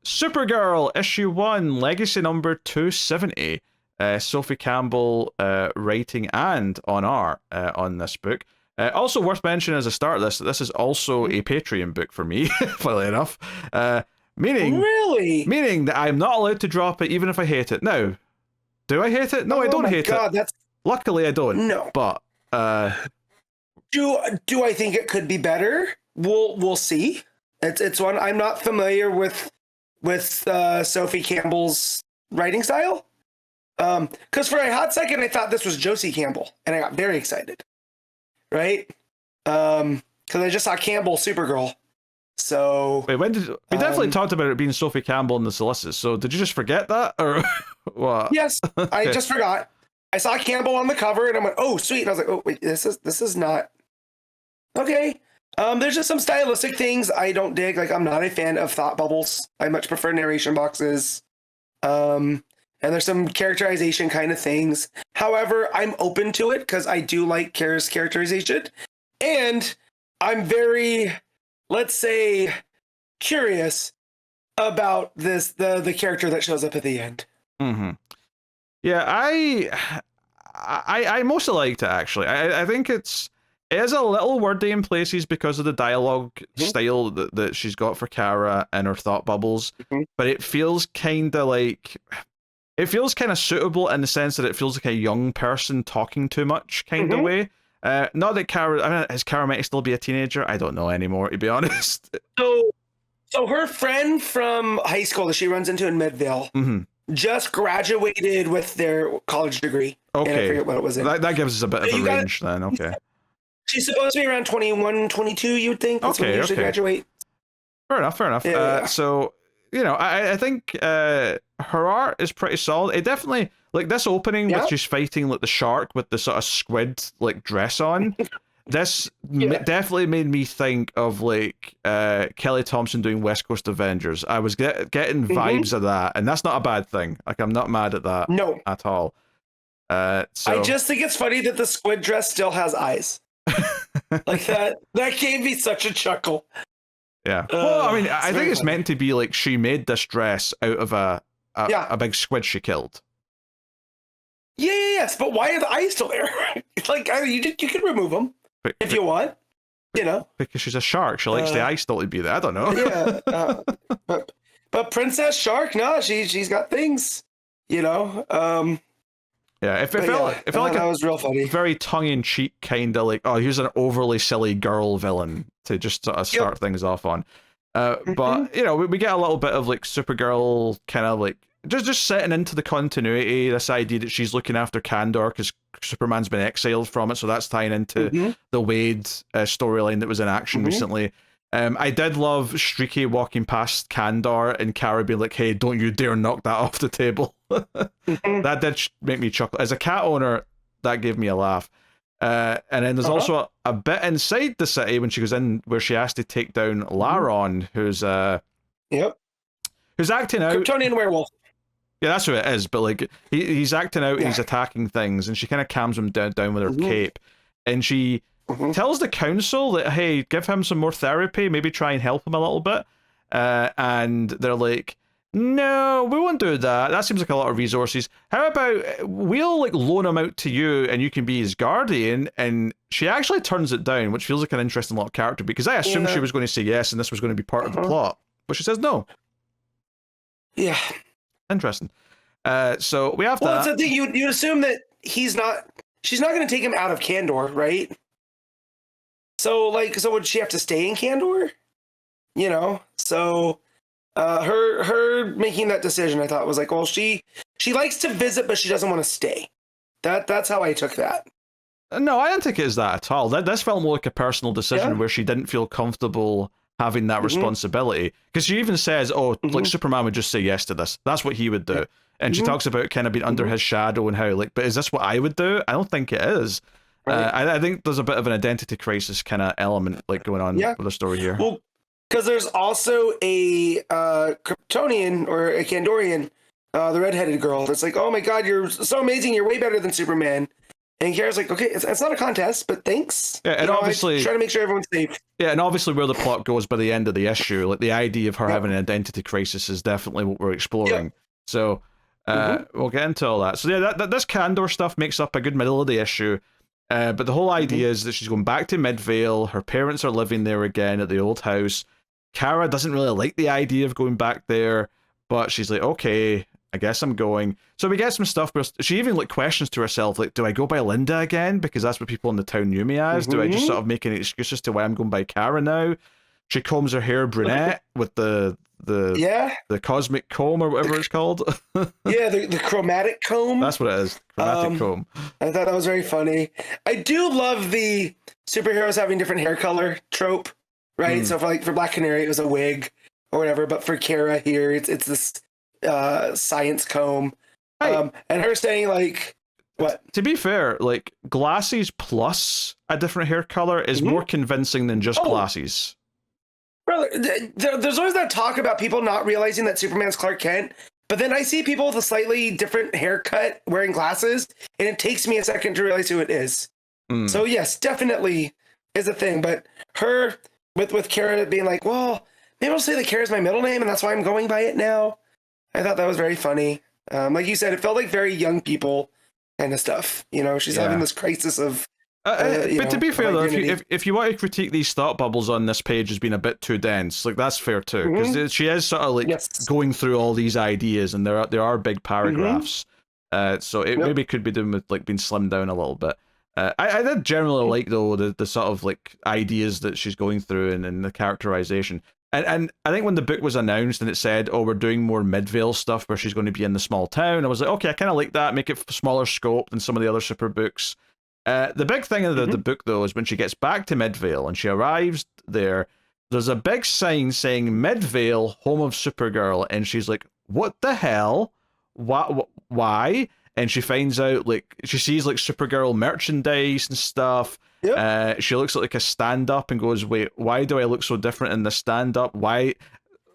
Supergirl, issue 1, legacy number 270. Sophie Campbell writing and on art on this book. Also worth mentioning as a start of this is also a Patreon book for me, funnily enough. Meaning that I'm not allowed to drop it even if I hate it. Now, do I hate it? No, I don't hate it. Luckily, I don't. No. But do I think it could be better? We'll see. It's one I'm not familiar with Sophie Campbell's writing style. Because for a hot second I thought this was Josie Campbell, and I got very excited. Right? Because I just saw Campbell Supergirl. So wait, when did we definitely talked about it being Sophie Campbell in the solicits? So did you just forget that, or what? Yes, okay. I just forgot. I saw Campbell on the cover, and I went, "Oh, sweet!" And I was like, "Oh, wait, this is not okay." There's just some stylistic things I don't dig. Like, I'm not a fan of thought bubbles. I much prefer narration boxes. And there's some characterization kind of things. However, I'm open to it because I do like Kara's characterization, and I'm very, let's say, curious about the character that shows up at the end. Mm-hmm. Yeah, I mostly liked it, actually. I think it is a little wordy in places because of the dialogue style that she's got for Kara and her thought bubbles, but it feels kind of like... It feels kind of suitable in the sense that it feels like a young person talking too much kind of way. Not that Kara... I mean, is Kara might still be a teenager? I don't know anymore, to be honest. So her friend from high school that she runs into in Midvale just graduated with their college degree. Okay. And I forget what it was in. That gives us a bit of a range then, okay. She's supposed to be around 21, 22, you would think. That's when they usually graduate. Fair enough. Yeah. So, you know, I think her art is pretty solid. It definitely, like this opening with she's fighting like the shark with the sort of squid like dress on. This definitely made me think of like Kelly Thompson doing West Coast Avengers. I was getting vibes of that, and that's not a bad thing. Like, I'm not mad at that at all. So I just think it's funny that the squid dress still has eyes. Like that gave me such a chuckle. Yeah. Well, I mean, I think it's meant to be like she made this dress out of a big squid she killed. Yes, but why are the eyes still there? Like, I mean, you can remove them if you want, you know. Because she's a shark, she likes the eye still to be there. I don't know. But Princess Shark, no, she's got things, you know. Yeah, it felt like that was real funny. Very tongue-in-cheek kind of like, oh, here's an overly silly girl villain to just sort of start things off on. But, you know, we get a little bit of like Supergirl kind of like just setting into the continuity, this idea that she's looking after Kandor because Superman's been exiled from it, so that's tying into the Wade storyline that was in action recently. I did love Streaky walking past Kandor and Kara being like, hey, don't you dare knock that off the table. That did make me chuckle. As a cat owner, that gave me a laugh. And then there's also a bit inside the city when she goes in where she has to take down Laron, who's acting out. Kryptonian werewolf. Yeah, that's who it is. But like he's acting out and he's attacking things, and she kind of calms him down with her cape, and she tells the council that, hey, give him some more therapy, maybe try and help him a little bit. And they're like, no, we won't do that. That seems like a lot of resources. How about we'll like loan him out to you and you can be his guardian? And she actually turns it down, which feels like an interesting little character, because I assumed she was going to say yes and this was going to be part of the plot. But she says no. Yeah. Interesting. So we have that. Well, it's the thing, you assume that she's not going to take him out of Kandor, right? So would she have to stay in Kandor? You know? So her making that decision, I thought was like, well, she likes to visit, but she doesn't want to stay. That's how I took that. No, I don't think it is that at all. This felt more like a personal decision where she didn't feel comfortable having that responsibility. Because she even says, like Superman would just say yes to this. That's what he would do. And she talks about kind of being under his shadow and how, like, but is this what I would do? I don't think it is. Right. I think there's a bit of an identity crisis kind of element like going on with the story here. Well, because there's also a Kryptonian or a Kandorian, the redheaded girl. That's like, oh my God, you're so amazing. You're way better than Superman. And Kara's like, okay, it's not a contest, but thanks. Yeah, and obviously I try to make sure everyone's safe. Yeah, and obviously where the plot goes by the end of the issue, like the idea of her having an identity crisis is definitely what we're exploring. So we'll get into all that. So yeah, this Candor stuff makes up a good middle of the issue. But the whole idea is that she's going back to Midvale. Her parents are living there again at the old house. Kara doesn't really like the idea of going back there, but she's like, okay, I guess I'm going. So we get some stuff where she even like questions to herself, like, do I go by Linda again? Because that's what people in the town knew me as. Do I just sort of make any excuses to why I'm going by Kara now? She combs her hair brunette with the cosmic comb or whatever it's called. the chromatic comb. That's what it is. Chromatic comb. I thought that was very funny. I do love the superheroes having different hair color trope, right? So for Black Canary, it was a wig or whatever, but for Kara here, it's this science comb. And her saying like, what? To be fair, like glasses plus a different hair color is more convincing than just glasses. Brother, there's always that talk about people not realizing that Superman's Clark Kent, but then I see people with a slightly different haircut wearing glasses, and it takes me a second to realize who it is. So yes, definitely is a thing. But her with Kara being like, well, maybe I'll say that Kara's my middle name, and that's why I'm going by it now. I thought that was very funny. Like you said, it felt like very young people kind of stuff. You know, she's having this crisis of. But to be fair though, if you want to critique these thought bubbles on this page as being a bit too dense, like that's fair too, because she is sort of like going through all these ideas, and there are big paragraphs. So it maybe could be doing with like being slimmed down a little bit. I did generally like though the sort of like ideas that she's going through and the characterization. And I think when the book was announced and it said, oh, we're doing more Midvale stuff where she's going to be in the small town, I was like, okay, I kind of like that. Make it smaller scope than some of the other super books. The big thing in the book, though, is when she gets back to Midvale and she arrives there, there's a big sign saying Midvale, home of Supergirl, and she's like, what the hell? Why? And she finds out, like, she sees, like, Supergirl merchandise and stuff. She looks at, like, a stand-up and goes, wait, why do I look so different in the stand-up? Why?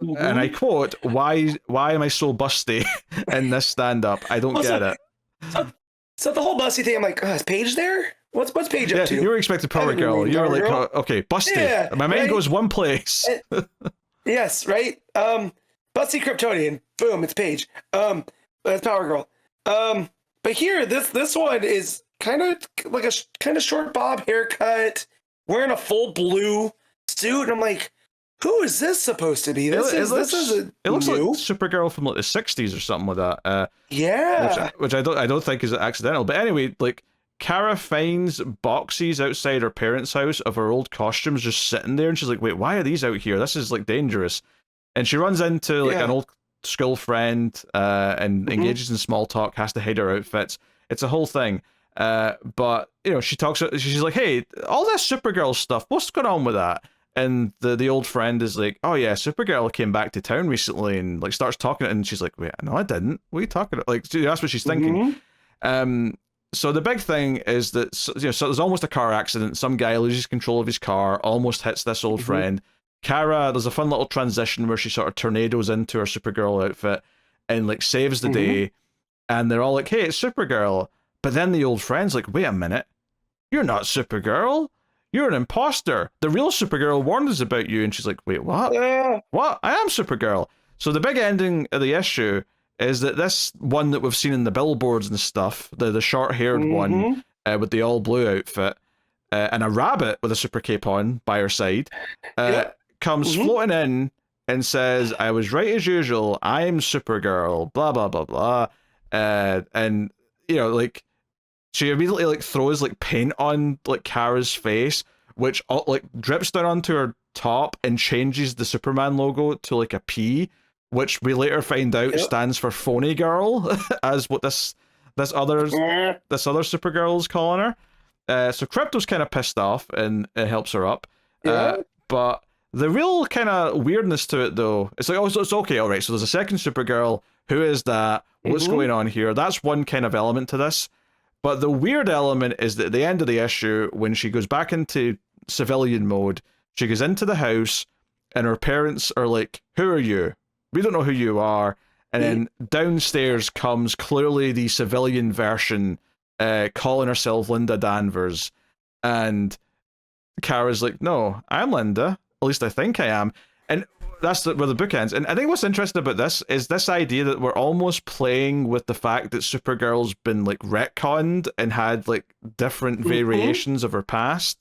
And I quote, why am I so busty in this stand-up? I don't get it. So the whole busty thing, I'm like, is Paige there? What's Paige up to? You were expecting Power Girl. You were like, okay, busty. Yeah, my mind goes one place. Yes, right? Busty Kryptonian. Boom, it's Paige. That's Power Girl. But here, this one is kind of like a kind of short bob haircut, wearing a full blue suit, and I'm like, who is this supposed to be? It looks like Supergirl from like the 60s or something like that. Which I don't think is accidental. But anyway, like Kara finds boxes outside her parents' house of her old costumes just sitting there, and she's like, wait, why are these out here? This is like dangerous. And she runs into like an old school friend and engages in small talk, has to hide her outfits. It's a whole thing. But you know, she's like, hey, all this Supergirl stuff, what's going on with that? And the old friend is like, oh yeah, Supergirl came back to town recently, and like starts talking, and she's like, wait, no, I didn't. What are you talking about? Like, that's what she's thinking. So the big thing is that so there's almost a car accident. Some guy loses control of his car, almost hits this old friend. Kara, there's a fun little transition where she sort of tornadoes into her Supergirl outfit and like saves the day. And they're all like, hey, it's Supergirl. But then the old friend's like, wait a minute, you're not Supergirl. You're an imposter. The real Supergirl warned us about you. And she's like, wait, what? What? I am Supergirl. So the big ending of the issue is that this one that we've seen in the billboards and stuff, the short-haired one with the all-blue outfit, and a rabbit with a super cape on by her side, comes floating in and says, I was right as usual. I'm Supergirl. Blah, blah, blah, blah. And, you know, like, she immediately like throws like paint on like Kara's face, which like drips down onto her top and changes the Superman logo to like a P, which we later find out stands for Phony Girl, as what this other Supergirl is calling her. So Crypto's kind of pissed off and it helps her up. But the real kind of weirdness to it though, it's like, oh, so it's okay, all right. So there's a second Supergirl. Who is that? What's going on here? That's one kind of element to this. But the weird element is that at the end of the issue, when she goes back into civilian mode, she goes into the house and her parents are like, who are you? We don't know who you are. And then downstairs comes clearly the civilian version calling herself Linda Danvers, and Kara's like, no, I'm Linda. At least I think I am. And that's where the book ends. And I think what's interesting about this is this idea that we're almost playing with the fact that Supergirl's been like retconned and had like different variations of her past.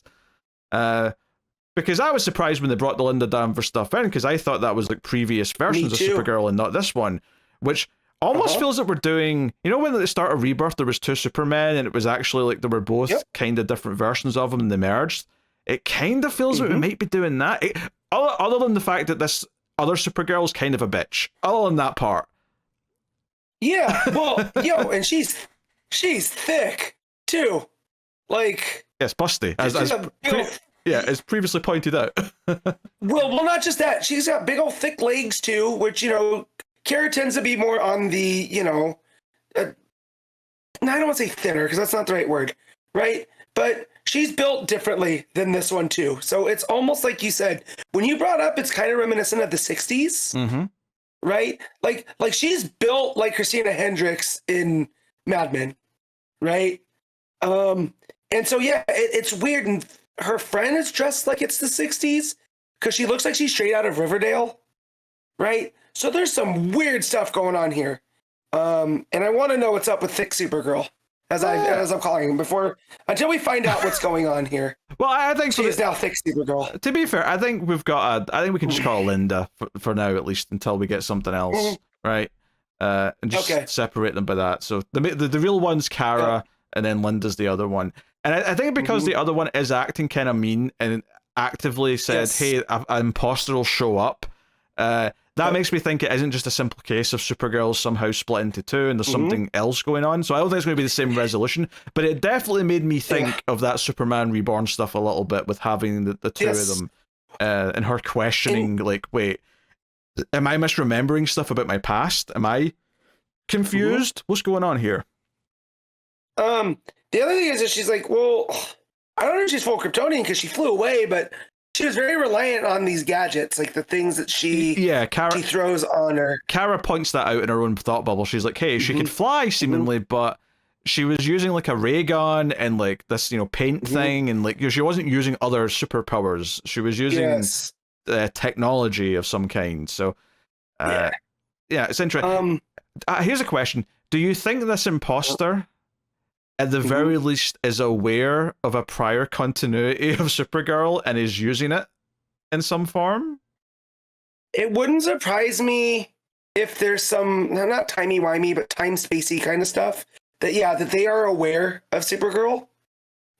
Because I was surprised when they brought the Linda Danvers stuff in, because I thought that was like previous versions of Supergirl and not this one, which almost feels that we're doing, you know, when at the start of Rebirth there was two Supermen and it was actually like they were both kind of different versions of them and they merged. It kind of feels like we might be doing that. Other than the fact that this other Supergirl's kind of a bitch. Other than that part. Yeah, well, and she's thick too. Like, yes, busty. As previously pointed out. well, not just that. She's got big old thick legs too, which, you know, Kara tends to be more on the, you know, I don't want to say thinner because that's not the right word, right? But she's built differently than this one too. So it's almost like you said, when you brought up, it's kind of reminiscent of the 60s, right? Like she's built like Christina Hendricks in Mad Men, right? And so, yeah, it's weird. And her friend is dressed like it's the 60s because she looks like she's straight out of Riverdale, right? So there's some weird stuff going on here. And I want to know what's up with Thick Supergirl, as I'm calling him, until we find out what's going on here. Well, I think she is now Thick Supergirl. To be fair, I think we can just call her Linda for now, at least until we get something else, right? And just separate them by that. So the real one's Kara, and then Linda's the other one. And I think because the other one is acting kind of mean and actively said, hey, an imposter will show up, that makes me think it isn't just a simple case of Supergirl somehow split into two and there's something else going on. So I don't think it's going to be the same resolution, but it definitely made me think of that Superman Reborn stuff a little bit with having the two of them and her questioning, like, wait, am I misremembering stuff about my past? Am I confused? What's going on here? The other thing is that she's like, well, I don't know if she's full Kryptonian because she flew away, but she was very reliant on these gadgets, like the things that she throws on her. Kara points that out in her own thought bubble. She's like, hey, she could fly seemingly, but she was using like a ray gun and like this, you know, paint thing, and like she wasn't using other superpowers. She was using technology of some kind. So, yeah, it's interesting. Here's a question: do you think this imposter, at the very least, is aware of a prior continuity of Supergirl and is using it in some form? It wouldn't surprise me if there's some, not timey-wimey, but time-spacey kind of stuff, that they are aware of Supergirl,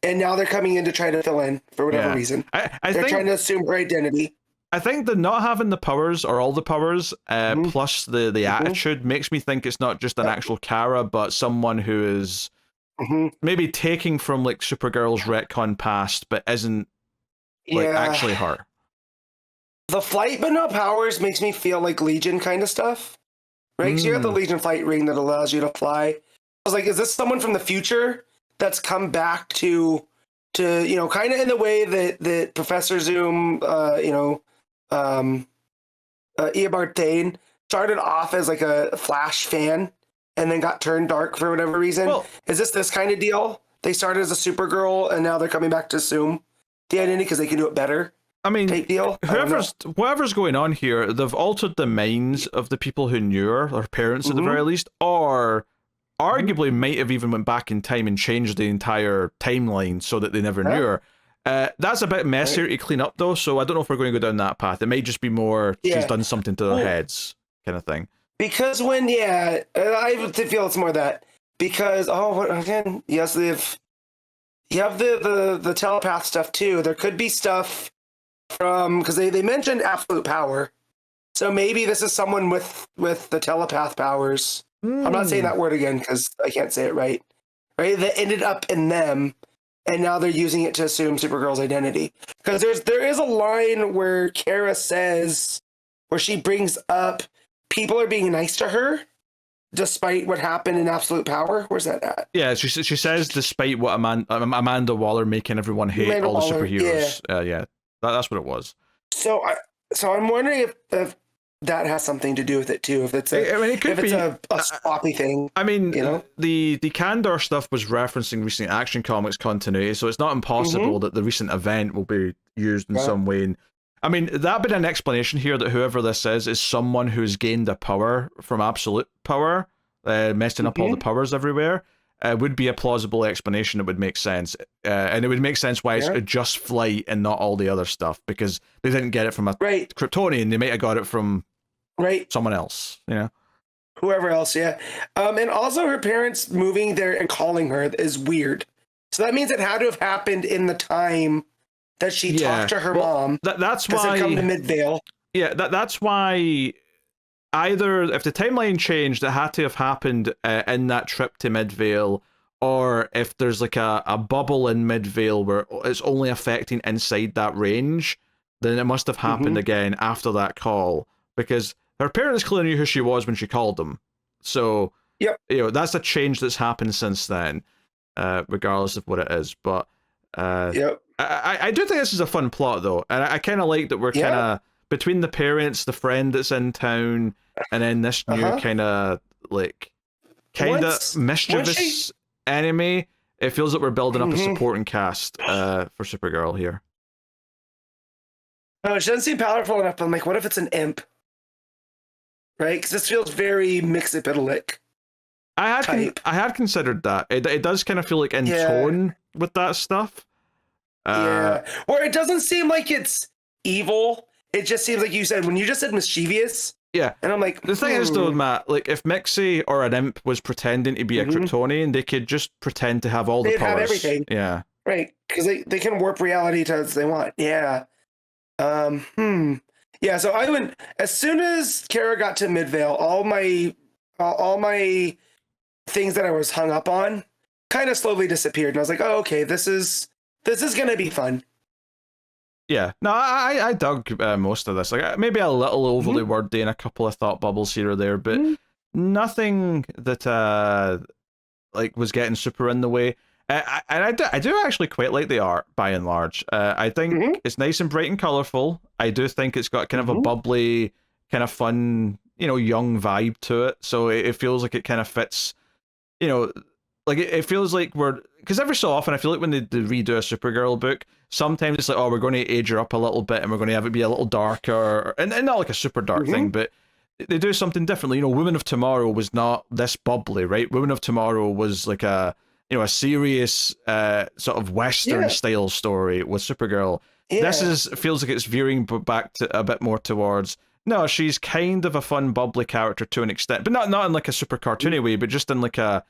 and now they're coming in to try to fill in for whatever reason. They're trying to assume her identity. I think that not having the powers, or all the powers, plus the attitude, makes me think it's not just an actual Kara, but someone who is maybe taking from like Supergirl's retcon past, but isn't like actually her. The flight but no powers makes me feel like Legion kind of stuff, right? Because you have the Legion flight ring that allows you to fly. I was like, is this someone from the future that's come back to you know, kind of in the way that Professor Zoom, Eobard Thane started off as like a Flash fan and then got turned dark for whatever reason. Well, is this kind of deal? They started as a Supergirl and now they're coming back to assume the identity because they can do it better. I mean, deal? whatever's going on here, they've altered the minds of the people who knew her, or parents at the very least, or arguably might have even went back in time and changed the entire timeline so that they never knew her. That's a bit messier to clean up though, so I don't know if we're going to go down that path. It might just be more she's done something to their heads kind of thing. Because I feel it's more that. Because, yes, you have the telepath stuff too. There could be stuff from, because they mentioned absolute power. So maybe this is someone with the telepath powers. I'm not saying that word again because I can't say it right. Right? That ended up in them, and now they're using it to assume Supergirl's identity. Because there is a line where Kara says, where she brings up people are being nice to her despite what happened in Absolute Power. Where's that at? Yeah, she says despite what Amanda Waller making everyone hate all the superheroes. Yeah, that's what it was. So I'm wondering if that has something to do with it too. If it's I mean, it could if it's be a sloppy thing. I mean, you know, the Kandor stuff was referencing recent Action Comics continuity, so it's not impossible that the recent event will be used in some way. And, I mean, that been an explanation here that whoever this is someone who's gained a power from absolute power, messing up all the powers everywhere. Would be a plausible explanation. It would make sense, and it would make sense why it's just flight and not all the other stuff, because they didn't get it from a Kryptonian. They might have got it from someone else, you know, whoever else. And also her parents moving there and calling her is weird. So that means it had to have happened in the time that she talked to her mom. That's why it come to Midvale. Yeah, that's why. Either if the timeline changed, it had to have happened in that trip to Midvale, or if there's like a bubble in Midvale where it's only affecting inside that range, then it must have happened again after that call, because her parents clearly knew who she was when she called them. So, you know, that's a change that's happened since then, regardless of what it is. But I do think this is a fun plot, though, and I kind of like that we're kind of between the parents, the friend that's in town, and then this new kind of mischievous enemy. It feels like we're building up a supporting cast for Supergirl here. Oh, she doesn't seem powerful enough. But I'm like, what if it's an imp? Right? Because this feels very Mxyzptlk. I had considered that. It does kind of feel like in tone with that stuff. Where it doesn't seem like it's evil. It just seems like you said, when you just said mischievous. Yeah. And I'm like, the thing is though, Matt, like if Mixie or an imp was pretending to be a Kryptonian, they could just pretend to have all the powers. They'd have everything. Yeah. Right. Because they can warp reality to as they want. Yeah. Yeah, so I went, as soon as Kara got to Midvale, all my things that I was hung up on kind of slowly disappeared. And I was like, oh, okay, this is going to be fun. Yeah, no, I dug most of this. Like maybe a little overly wordy and a couple of thought bubbles here or there, but nothing that like was getting super in the way. I do actually quite like the art by and large. I think it's nice and bright and colorful. I do think it's got kind of a bubbly, kind of fun, you know, young vibe to it. So it feels like it kind of fits, you know, like it feels like because every so often I feel like when they redo a Supergirl book, sometimes it's like, oh, we're going to age her up a little bit and we're going to have it be a little darker, and not like a super dark thing, but they do something differently. You know, Women of Tomorrow was not this bubbly, right? Women of Tomorrow was like a serious sort of Western style story with Supergirl. This feels like it's veering back to a bit more towards, no, she's kind of a fun, bubbly character to an extent, but not in like a super cartoony way, but just in like a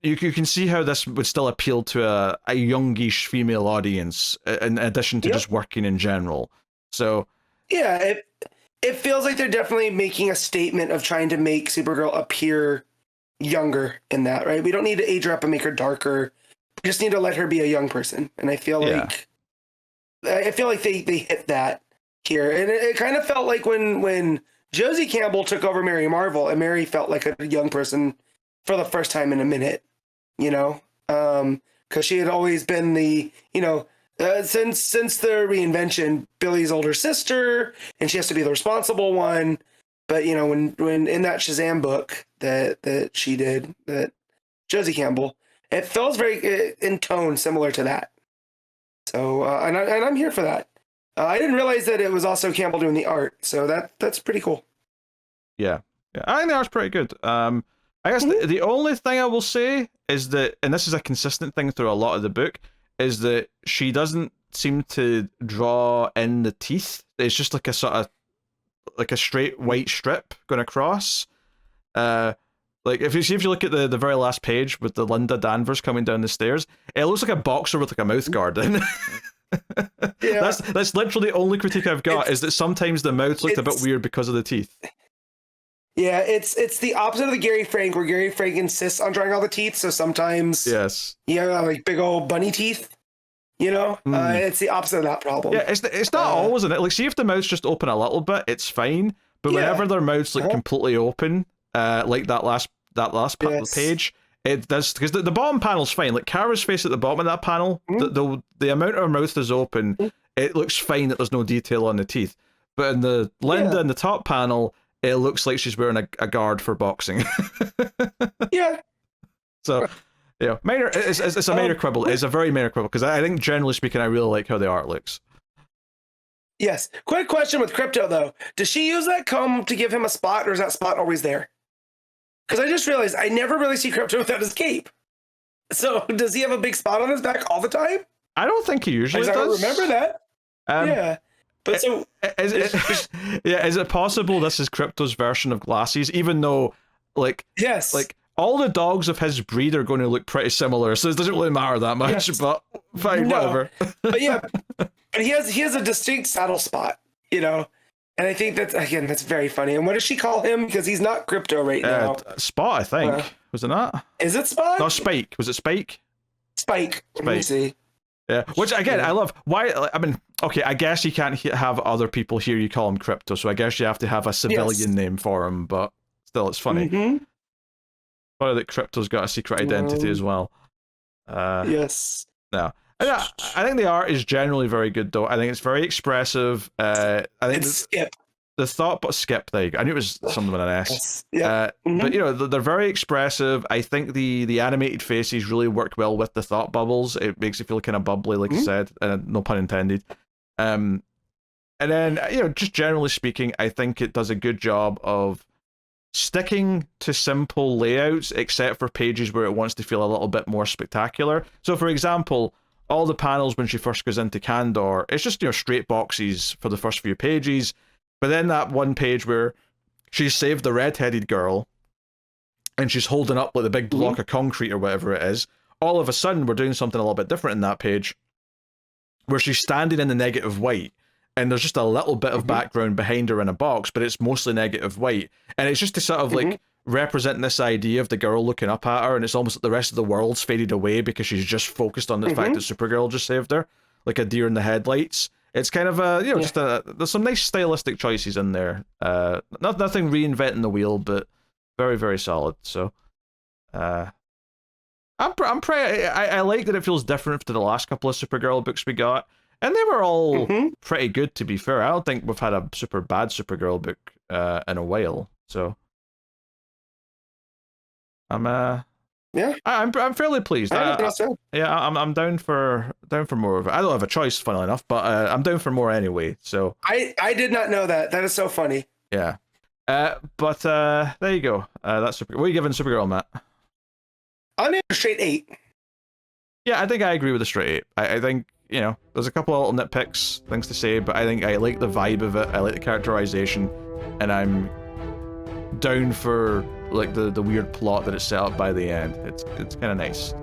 you can see how this would still appeal to a youngish female audience in addition to just working in general. So yeah, it feels like they're definitely making a statement of trying to make Supergirl appear younger in that, right? We don't need to age her up and make her darker. We just need to let her be a young person. And I feel like they hit that here. And it kind of felt like when Josie Campbell took over Mary Marvel, and Mary felt like a young person for the first time in a minute, you know, because she had always been the, you know, since the reinvention, Billy's older sister, and she has to be the responsible one. But you know, when in that Shazam book that she did, that Josie Campbell, it feels very in tone similar to that. So and I'm here for that. I didn't realize that it was also Campbell doing the art, so that's pretty cool. Yeah, I think the art's pretty good. I guess the only thing I will say is that, and this is a consistent thing through a lot of the book, is that she doesn't seem to draw in the teeth. It's just like a sort of like a straight white strip going across. Like if you look at the very last page with the Linda Danvers coming down the stairs, it looks like a boxer with like a mouth guard in. That's literally the only critique I've got, is that sometimes the mouth looked a bit weird because of the teeth. Yeah, it's the opposite of the Gary Frank, where Gary Frank insists on drawing all the teeth. So sometimes, like big old bunny teeth. You know, it's the opposite of that problem. Yeah, it's not always in it. Like, see if the mouth's just open a little bit, it's fine. But whenever their mouth's like completely open, like that last page, it does, because the bottom panel's fine. Like Kara's face at the bottom of that panel, the amount her mouth is open, it looks fine that there's no detail on the teeth. but in the Linda Yeah. in the top panel, it looks like she's wearing a guard for boxing. Yeah. So, yeah, minor. It's a minor quibble. It's a very minor quibble because I think generally speaking, I really like how the art looks. Yes. Quick question with Crypto though: does she use that comb to give him a spot, or is that spot always there? Because I just realized I never really see Crypto without his cape. So does he have a big spot on his back all the time? I don't think he usually does. I don't remember that. Yeah. But so is it possible this is Crypto's version of glasses, even though yes, all the dogs of his breed are going to look pretty similar, so it doesn't really matter that much. Yes. But fine, whatever. But yeah, but he has a distinct saddle spot, and I think that's very funny. And what does she call him? Because he's not Crypto right now. Spot, I think. Was it not? Is it Spot? No, Spike. Was it Spike? Spike. Let me see. Yeah, which again, I love. Why? I mean, okay, I guess you can't have other people here. You call him Crypto, so I guess you have to have a civilian name for him. But still, it's funny. Funny that Crypto's got a secret identity as well. Yes. No, I think the art is generally very good, though. I think it's very expressive. I think Skip. The thought, but Skip. There you go. I knew it was something with an S. Yeah. But they're very expressive. I think the animated faces really work well with the thought bubbles. It makes you feel kind of bubbly, like you said, no pun intended. And then just generally speaking, I think it does a good job of sticking to simple layouts, except for pages where it wants to feel a little bit more spectacular. So, for example, all the panels when she first goes into Kandor, it's just straight boxes for the first few pages. But then that one page where she's saved the red-headed girl and she's holding up like the big block of concrete or whatever it is, all of a sudden we're doing something a little bit different in that page where she's standing in the negative white and there's just a little bit of background behind her in a box, but it's mostly negative white. And it's just to sort of represent this idea of the girl looking up at her, and it's almost like the rest of the world's faded away because she's just focused on the fact that Supergirl just saved her, like a deer in the headlights. It's kind of there's some nice stylistic choices in there. Nothing reinventing the wheel, but very, very solid. So, I like that it feels different to the last couple of Supergirl books we got, and they were all pretty good, to be fair. I don't think we've had a super bad Supergirl book in a while. So, I'm fairly pleased. I'm down for more of it. I don't have a choice, funnily enough, but I'm down for more anyway. So I did not know that. That is so funny. Yeah. But there you go. That's Supergirl. What are you giving Supergirl, Matt? I'm in a straight 8. Yeah, I think I agree with the straight 8. I think there's a couple of little nitpicks, things to say, but I think I like the vibe of it. I like the characterization, and I'm down for like the weird plot that it's set up by the end. It's kind of nice.